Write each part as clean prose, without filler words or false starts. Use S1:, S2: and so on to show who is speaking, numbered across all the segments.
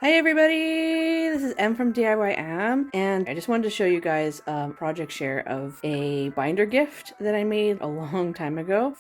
S1: Hi everybody, this is M from DIY Am, and I just wanted to show you guys a project share of a binder gift that I made a long time ago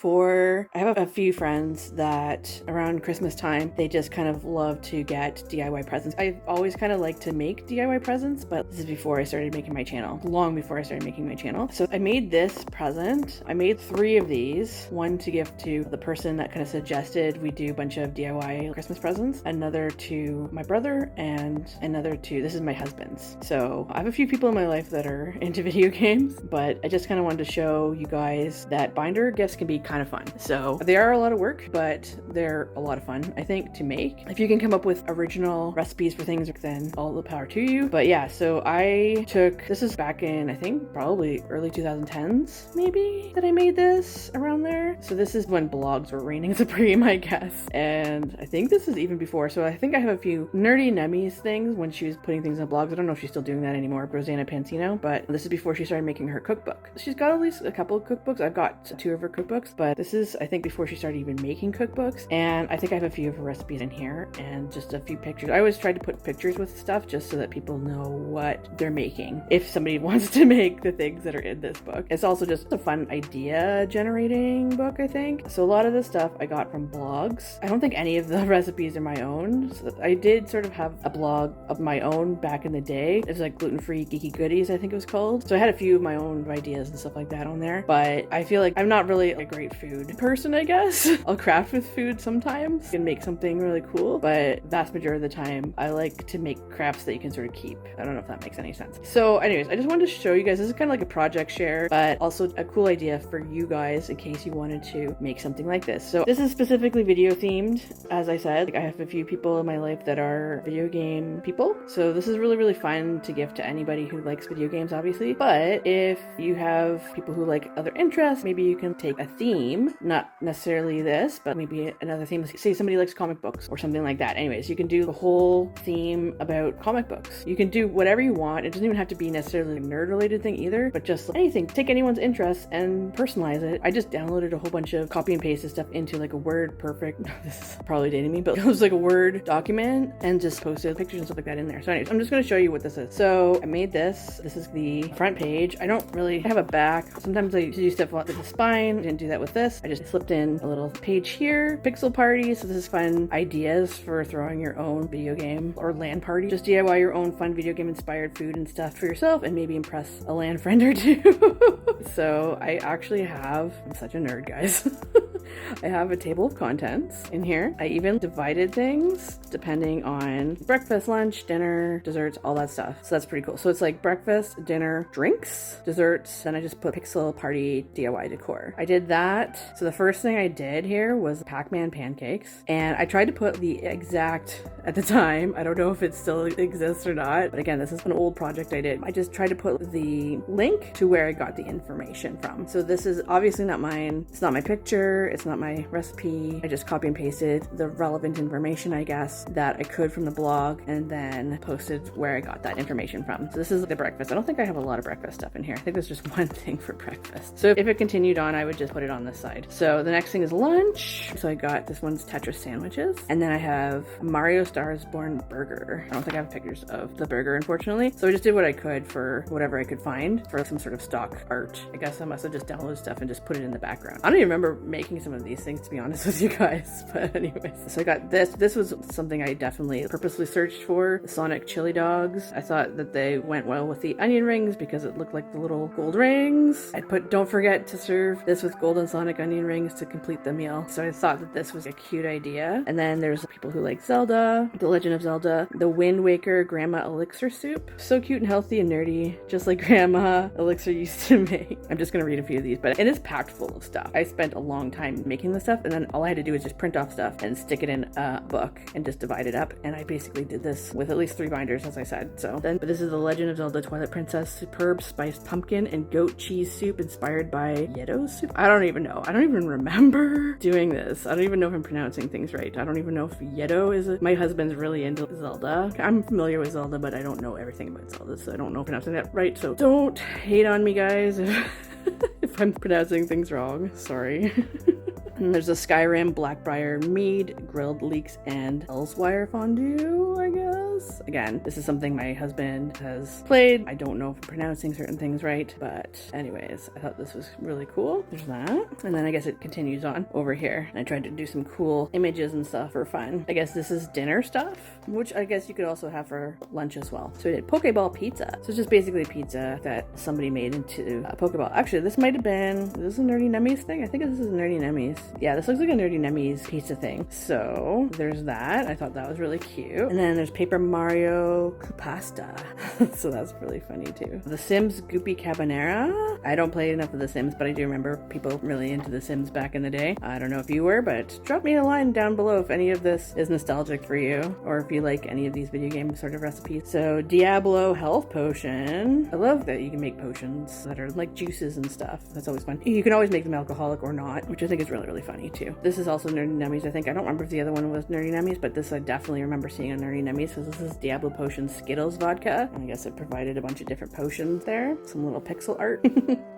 S1: I have a few friends that around Christmas time, they just kind of love to get DIY presents. I've always kind of liked to make DIY presents, but this is before I started making my channel, long before I started making my channel. So I made this present. I made 3 of these, one to give to the person that kind of suggested we do a bunch of DIY Christmas presents, another to my brother, and another to, this is my husband's. So I have a few people in my life that are into video games, but I just kind of wanted to show you guys that binder gifts can be kind of fun. So they are a lot of work, but they're a lot of fun, I think, to make. If you can come up with original recipes for things, then all the power to you. But yeah, so this is back in, I think, probably early 2010s, maybe, that I made this, around there. So this is when blogs were reigning supreme, I guess. And I think this is even before. So I think I have a few nerdy Nummies things when she was putting things on blogs. I don't know if she's still doing that anymore, Rosanna Pansino, but this is before she started making her cookbook. She's got at least a couple of cookbooks. I've got 2 of her cookbooks, but this is, I think, before she started even making cookbooks. And I think I have a few of her recipes in here and just a few pictures. I always try to put pictures with stuff just so that people know what they're making if somebody wants to make the things that are in this book. It's also just a fun idea generating book, I think. So a lot of this stuff I got from blogs. I don't think any of the recipes are my own. So I did sort of have a blog of my own back in the day. It was like gluten-free geeky goodies, I think it was called. So I had a few of my own ideas and stuff like that on there, but I feel like I'm not really a great food person, I guess. I'll craft with food sometimes and make something really cool, but vast majority of the time I like to make crafts that you can sort of keep. I don't know if that makes any sense. So anyways, I just wanted to show you guys, this is kind of like a project share, but also a cool idea for you guys in case you wanted to make something like this. So this is specifically video themed. As I said, like, I have a few people in my life that are video game people, so this is really fun to give to anybody who likes video games, obviously. But if you have people who like other interests, maybe you can take a theme, not necessarily this, but maybe another theme. Say somebody likes comic books or something like that. Anyways, you can do the whole theme about comic books. You can do whatever you want. It doesn't even have to be necessarily a nerd related thing either, but just anything. Take anyone's interest and personalize it. I just downloaded a whole bunch of copy and pasted stuff into like a Word perfect, this is probably dating me, but it was like a Word document and just posted pictures and stuff like that in there. So anyways, I'm just going to show you what this is. So I made this. This is the front page. I don't really have a back. Sometimes I do stuff with the spine. I didn't do that with this. I just slipped in a little page here. Pixel party. So this is fun ideas for throwing your own video game or LAN party. Just DIY your own fun video game inspired food and stuff for yourself and maybe impress a LAN friend or two. So I actually have, I'm such a nerd, guys. I have a table of contents in here. I even divided things depending on breakfast, lunch, dinner, desserts, all that stuff. So that's pretty cool. So it's like breakfast, dinner, drinks, desserts, then I just put pixel party DIY decor. I did that. So the first thing I did here was Pac-Man pancakes. And I tried to put the exact, at the time, I don't know if it still exists or not, but again, this is an old project I did. I just tried to put the link to where I got the information from. So this is obviously not mine. It's not my picture. It's not my recipe. I just copy and pasted the relevant information, I guess, that I could from the blog and then posted where I got that information from. So this is the breakfast. I don't think I have a lot of breakfast stuff in here. I think there's just one thing for breakfast. So if it continued on, I would just put it on this side. So the next thing is lunch. So I got this one's Tetris sandwiches. And then I have Mario Stars Born burger. I don't think I have pictures of the burger, unfortunately. So I just did what I could for whatever I could find for some sort of stock art. I guess I must have just downloaded stuff and just put it in the background. I don't even remember making some of these things, to be honest with you guys. But anyways, so I got this. This was something I definitely purposely searched for. The Sonic chili dogs. I thought that they went well with the onion rings because it looked like the little gold rings. I put, don't forget to serve this with golden Sonic onion rings to complete the meal. So I thought that this was a cute idea. And then there's people who like Zelda, The Legend of Zelda, the Wind Waker Grandma Elixir soup. So cute and healthy and nerdy, just like Grandma Elixir used to make. I'm just gonna read a few of these, but it is packed full of stuff. I spent a long time making this stuff, and then all I had to do was just print off stuff and stick it in a book and just divide it up. And I basically did this with at least 3 binders, as I said. So then, but this is The Legend of Zelda Twilight Princess Superb Spiced Pumpkin and Goat Cheese Soup inspired by Yedo soup. I don't even know. I don't even remember doing this. I don't even know if I'm pronouncing things right. I don't even know if Yedo is my husband's really into Zelda. I'm familiar with Zelda, but I don't know everything about Zelda, so I don't know if I'm pronouncing that right. So don't hate on me, guys, if I'm pronouncing things wrong. Sorry. And there's a Skyrim, Blackbriar, Mead, Grilled Leeks, and Elsewire Fondue, I guess. Skittles. Again, this is something my husband has played. I don't know if I'm pronouncing certain things right, but anyways, I thought this was really cool. There's that. And then I guess it continues on over here. And I tried to do some cool images and stuff for fun. I guess this is dinner stuff, which I guess you could also have for lunch as well. So we did Pokeball Pizza. So it's just basically pizza that somebody made into a Pokeball. Actually, this might have been, is this a Nerdy Nummies thing? I think this is a Nerdy Nummies. Yeah, this looks like a Nerdy Nummies pizza thing. So there's that. I thought that was really cute. And then there's Paper Mario Pasta. So that's really funny too. The Sims Goopy Cabanera. I don't play enough of The Sims, but I do remember people really into The Sims back in the day. I don't know if you were, but drop me a line down below if any of this is nostalgic for you, or if you like any of these video game sort of recipes. So Diablo health potion. I love that you can make potions that are like juices and stuff. That's always fun. You can always make them alcoholic or not, which I think is really, really funny too. This is also Nerdy Nummies, I think. I don't remember if the other one was Nerdy Nummies, but this I definitely remember seeing on Nerdy Nummies. So this is Diablo potion Skittles vodka. And I guess it provided a bunch of different potions there. Some little pixel art.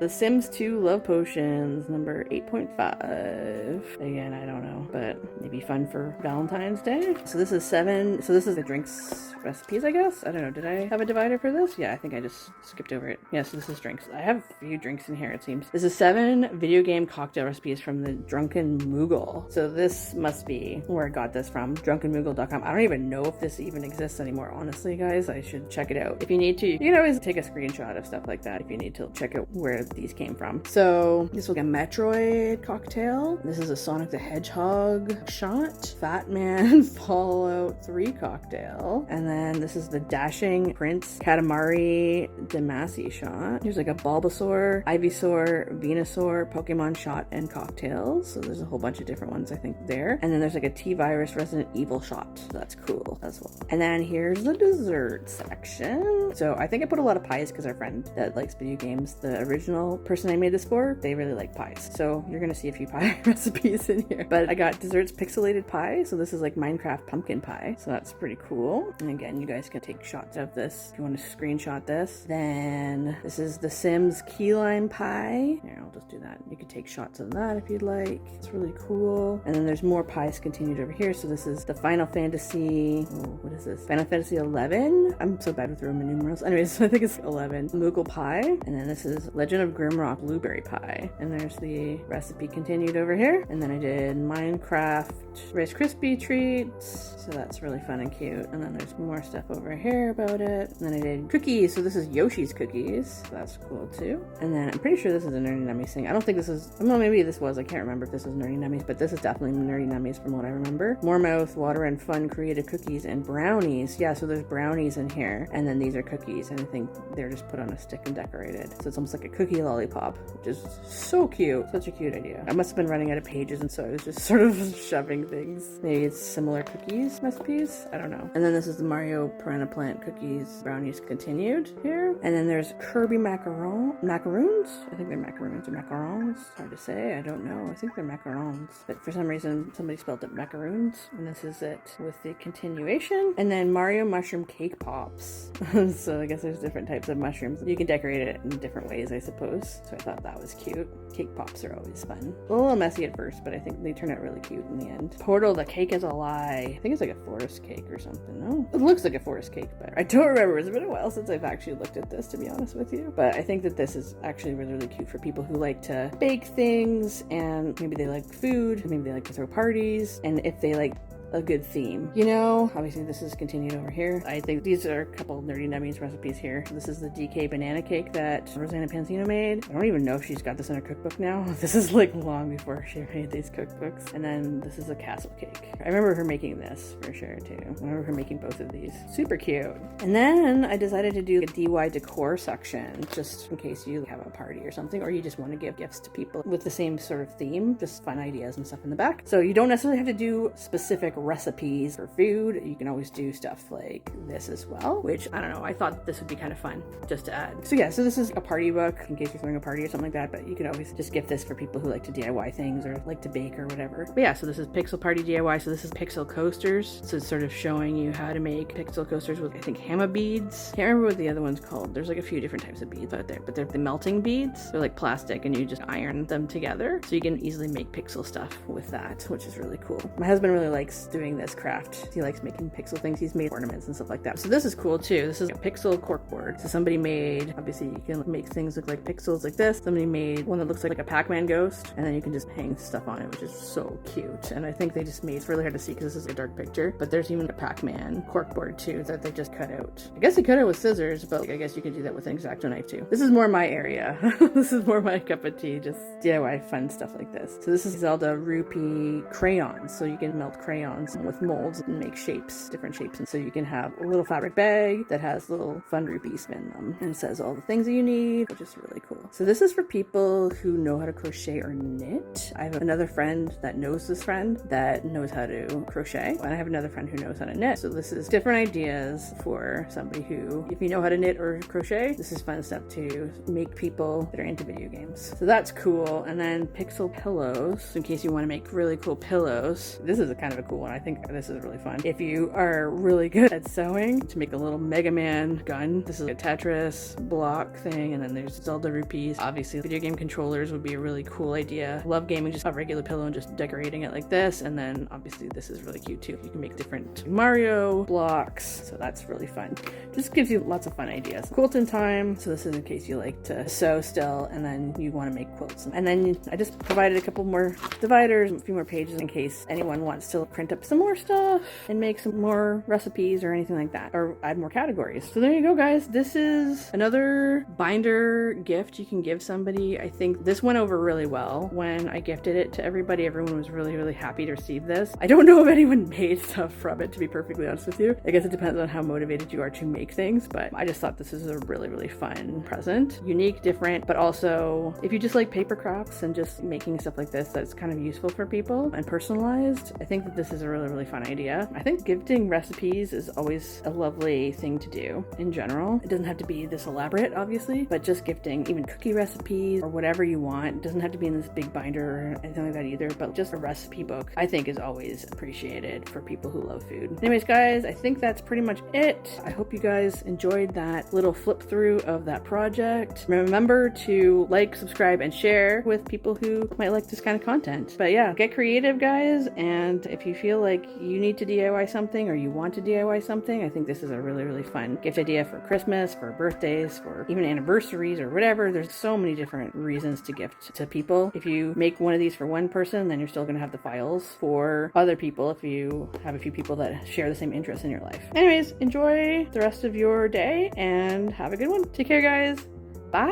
S1: The Sims 2 love potions, number 8.5. Again, I don't know, but maybe fun for Valentine's Day. So this is 7. So this is the drinks recipes, I guess. I don't know. Did I have a divider for this? Yeah, I think I just skipped over it. Yeah, so this is drinks. I have a few drinks in here, it seems. This is 7 video game cocktail recipes from the Drunken Moogle. So this must be where I got this from, drunkenmoogle.com. I don't even know if this even exists anymore, honestly, guys. I should check it out. If you need to, you can always take a screenshot of stuff like that if you need to check out where these came from. So this was a Metroid cocktail. This is a Sonic the Hedgehog shot. Fat Man Fallout 3 cocktail. And then this is the Dashing Prince Katamari Damacy shot. There's like a Bulbasaur, Ivysaur, Venusaur, Pokemon shot and cocktails. So there's a whole bunch of different ones I think there. And then there's like a T-Virus Resident Evil shot. So that's cool as well. And then here's the dessert section. So I think I put a lot of pies because our friend that likes video games, the original person I made this for, they really like pies. So you're gonna see a few pie recipes in here. But I got desserts pixelated pie. So this is like Minecraft pumpkin pie. So that's pretty cool. And again, you guys can take shots of this if you want to screenshot this. Then this is the Sims key lime pie. Here, I'll just do that. You could take shots of that if you'd like. It's really cool. And then there's more pies continued over here. So this is the Final Fantasy, what is this? Final Fantasy 11? I'm so bad with Roman numerals. Anyways, I think it's 11. Moogle pie. And then this is Legend of Grimrock blueberry pie. And there's the recipe continued over here. And then I did Minecraft Rice Krispy treats. So that's really fun and cute. And then there's more stuff over here about it. And then I did cookies. So this is Yoshi's cookies. So that's cool too. And then I'm pretty sure this is a Nerdy Nummies thing. I don't think this is, well, maybe this was. I can't remember if this was Nerdy Nummies, but this is definitely Nerdy Nummies from what I remember. More mouth, water, and fun creative cookies and brownies. Yeah, so there's brownies in here. And then these are cookies. And I think they're just put on a stick and decorated. So it's almost like a cookie lollipop, which is so cute. Such a cute idea. I must have been running out of pages, and so I was just sort of shoving things. Maybe it's similar cookies recipes. I don't know. And then this is the Mario Piranha Plant cookies brownies continued here. And then there's Kirby Macarons. I think they're macaroons or macarons. It's hard to say. I don't know. I think they're macarons. But for some reason, somebody spelled it macaroons. And this is it with the continuation. And then Mario Mushroom Cake Pops. So I guess there's different types of mushrooms. You can decorate it in different ways, I suppose. So I thought that was cute. Cake pops are always fun. A little messy at first, but I think they turn out really cute in the end. Portal, the cake is a lie. I think it's like a forest cake or something. No, it looks like a forest cake, but I don't remember. It's been a while since I've actually looked at this, to be honest with you. But I think that this is actually really, really cute for people who like to bake things, and maybe they like food, maybe they like to throw parties, and if they like a good theme. You know, obviously this is continued over here. I think these are a couple Nerdy Nummies recipes here. This is the DK banana cake that Rosanna Pansino made. I don't even know if she's got this in her cookbook now. This is like long before she made these cookbooks. And then this is a castle cake. I remember her making this for sure too. I remember her making both of these. Super cute. And then I decided to do a DIY decor section, just in case you have a party or something, or you just want to give gifts to people with the same sort of theme, just fun ideas and stuff in the back. So you don't necessarily have to do specific recipes for food. You can always do stuff like this as well, which I don't know, I thought this would be kind of fun just to add. So yeah, so this is a party book in case you're throwing a party or something like that, but you can always just gift this for people who like to DIY things or like to bake or whatever. But yeah, so this is Pixel Party DIY. So this is Pixel Coasters. So it's sort of showing you how to make Pixel Coasters with, I think, Hama beads. Can't remember what the other one's called. There's like a few different types of beads out there, but they're the melting beads. They're like plastic and you just iron them together. So you can easily make pixel stuff with that, which is really cool. My husband really likes doing this craft. He likes making pixel things. He's made ornaments and stuff like that. So this is cool too. This is a pixel corkboard. So somebody made, obviously you can make things look like pixels like this. Somebody made one that looks like a Pac-Man ghost, and then you can just hang stuff on it, which is so cute. And I think they just made, it's really hard to see because this is a dark picture, but there's even a Pac-Man corkboard too that they just cut out. I guess they cut it with scissors, but I guess you could do that with an X-Acto knife too. This is more my area. This is more my cup of tea, just DIY fun stuff like this. So this is Zelda Rupee crayons. So you can melt crayons with molds and make shapes, different shapes. And so you can have a little fabric bag that has little fun rupees in them. And it says all the things that you need, which is really cool. So this is for people who know how to crochet or knit. I have another friend that knows this friend that knows how to crochet. And I have another friend who knows how to knit. So this is different ideas for somebody who, if you know how to knit or crochet, this is fun stuff to make people that are into video games. So that's cool. And then pixel pillows, in case you want to make really cool pillows. This is a kind of a cool one. I think this is really fun. If you are really good at sewing, to make a little Mega Man gun. This is a Tetris block thing, and then there's Zelda rupees. Obviously, video game controllers would be a really cool idea. Love gaming, just a regular pillow and just decorating it like this. And then obviously this is really cute too. You can make different Mario blocks, so that's really fun. Just gives you lots of fun ideas. Quilting time. So this is in case you like to sew still, and then you want to make quilts. And then I just provided a couple more dividers, a few more pages in case anyone wants to print up some more stuff and make some more recipes or anything like that, or add more categories. So there you go, guys. This is another binder gift you can give somebody. I think this went over really well when I gifted it to everybody. Everyone was really, really happy to receive this. I don't know if anyone made stuff from it, to be perfectly honest with you. I guess it depends on how motivated you are to make things, but I just thought this is a really, really fun present. Unique, different, but also if you just like paper crafts and just making stuff like this that's kind of useful for people and personalized, I think that this is a really, really fun idea. I think gifting recipes is always a lovely thing to do in general. It doesn't have to be this elaborate, obviously, but just gifting even cookie recipes or whatever you want. It doesn't have to be in this big binder or anything like that either, but just a recipe book I think is always appreciated for people who love food. Anyways, guys, I think that's pretty much it. I hope you guys enjoyed that little flip through of that project. Remember to like, subscribe, and share with people who might like this kind of content. But yeah, get creative, guys, and if you feel like you need to DIY something or you want to DIY something, I think this is a really, really fun gift idea for Christmas, for birthdays, for even anniversaries or whatever. There's so many different reasons to gift to people. If you make one of these for one person, then you're still going to have the files for other people if you have a few people that share the same interests in your life. Anyways, enjoy the rest of your day and have a good one. Take care, guys. Bye.